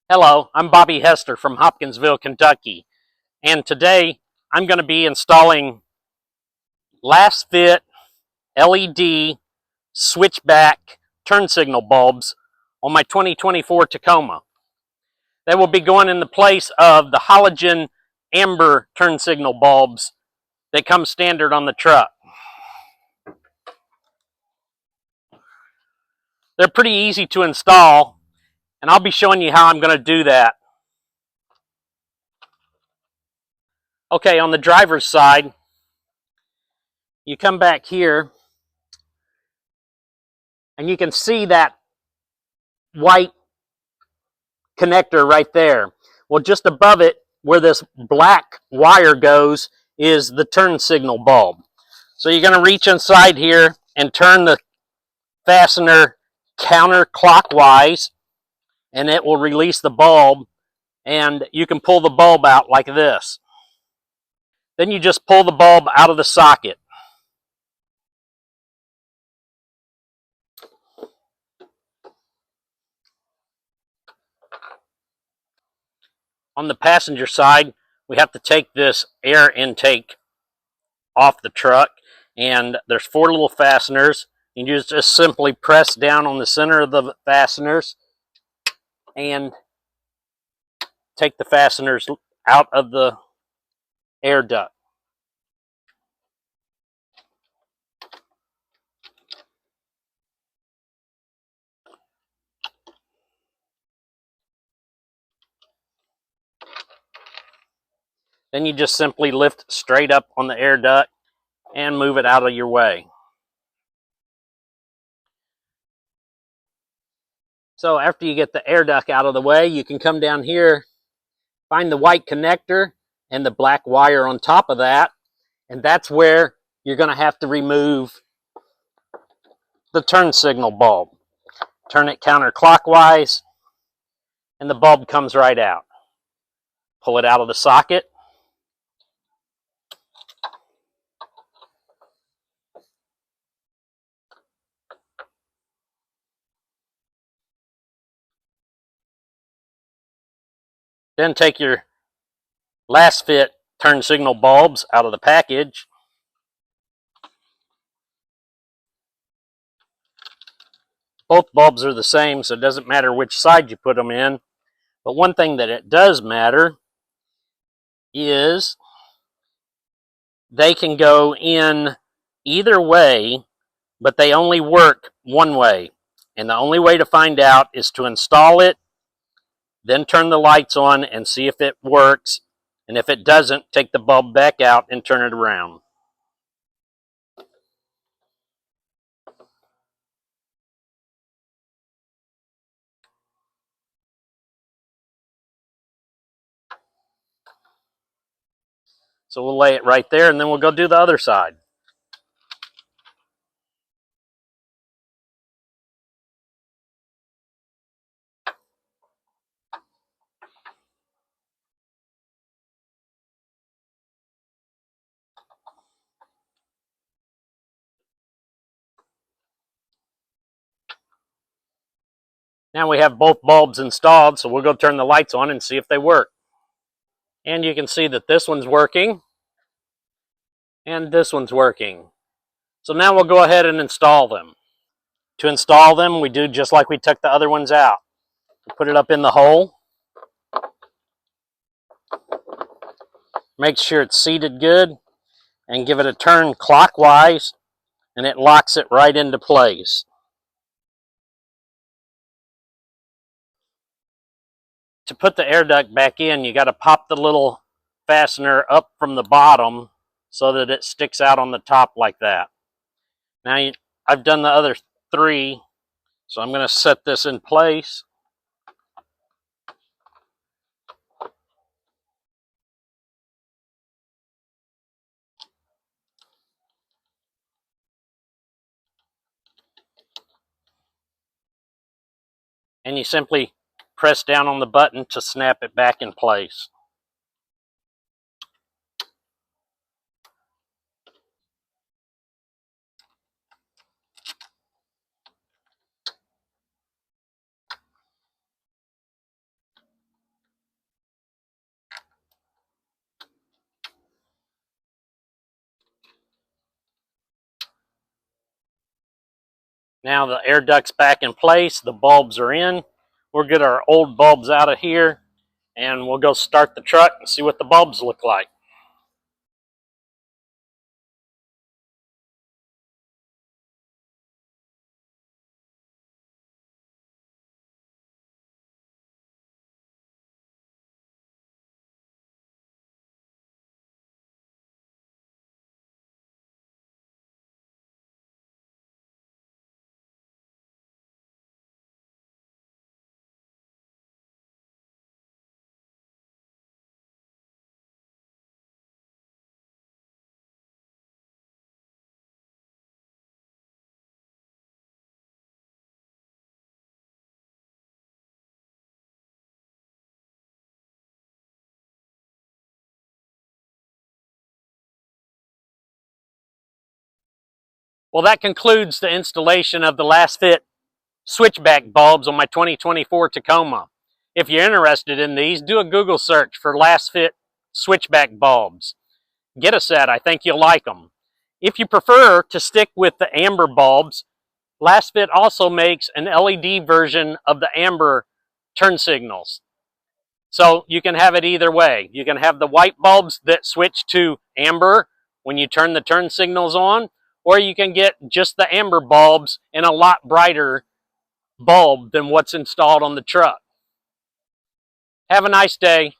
Hello, I'm Bobby Hester from Hopkinsville, Kentucky, and today I'm going to be installing Lasfit LED Switchback turn signal bulbs on my 2024 Tacoma. They will be going in the place of the halogen amber turn signal bulbs that come standard on the truck. They're pretty easy to install, and I'll be showing you how I'm going to do that. Okay, on the driver's side, you come back here and you can see that white connector right there. Well, just above it, where this black wire goes, is the turn signal bulb. So you're going to reach inside here and turn the fastener counterclockwise, and it will release the bulb, and you can pull the bulb out like this. Then you just pull the bulb out of the socket. On the passenger side, we have to take this air intake off the truck, and there's 4 little fasteners. You just simply press down on the center of the fasteners and take the fasteners out of the air duct. Then you just simply lift straight up on the air duct and move it out of your way. So after you get the air duct out of the way, you can come down here, find the white connector and the black wire on top of that, and that's where you're going to have to remove the turn signal bulb. Turn it counterclockwise, and the bulb comes right out. Pull it out of the socket. Then take your Lasfit turn signal bulbs out of the package. Both bulbs are the same, so it doesn't matter which side you put them in. But one thing that it does matter is they can go in either way, but they only work one way. And the only way to find out is to install it, then turn the lights on and see if it works. And if it doesn't, take the bulb back out and turn it around. So we'll lay it right there, and then we'll go do the other side. Now we have both bulbs installed, so we'll go turn the lights on and see if they work. And you can see that this one's working, and this one's working. So now we'll go ahead and install them. To install them, we do just like we took the other ones out. We put it up in the hole. Make sure it's seated good, and give it a turn clockwise, and it locks it right into place. To put the air duct back in, you got to pop the little fastener up from the bottom so that it sticks out on the top like that. Now I've done the other 3, so I'm going to set this in place. And you simply press down on the button to snap it back in place. Now the air duct's back in place, the bulbs are in. We'll get our old bulbs out of here and we'll go start the truck and see what the bulbs look like. Well, that concludes the installation of the Lasfit Switchback bulbs on my 2024 Tacoma. If you're interested in these, do a Google search for Lasfit Switchback bulbs. Get a set, I think you'll like them. If you prefer to stick with the amber bulbs, Lasfit also makes an LED version of the amber turn signals. So you can have it either way. You can have the white bulbs that switch to amber when you turn the turn signals on, or you can get just the amber bulbs in a lot brighter bulb than what's installed on the truck. Have a nice day.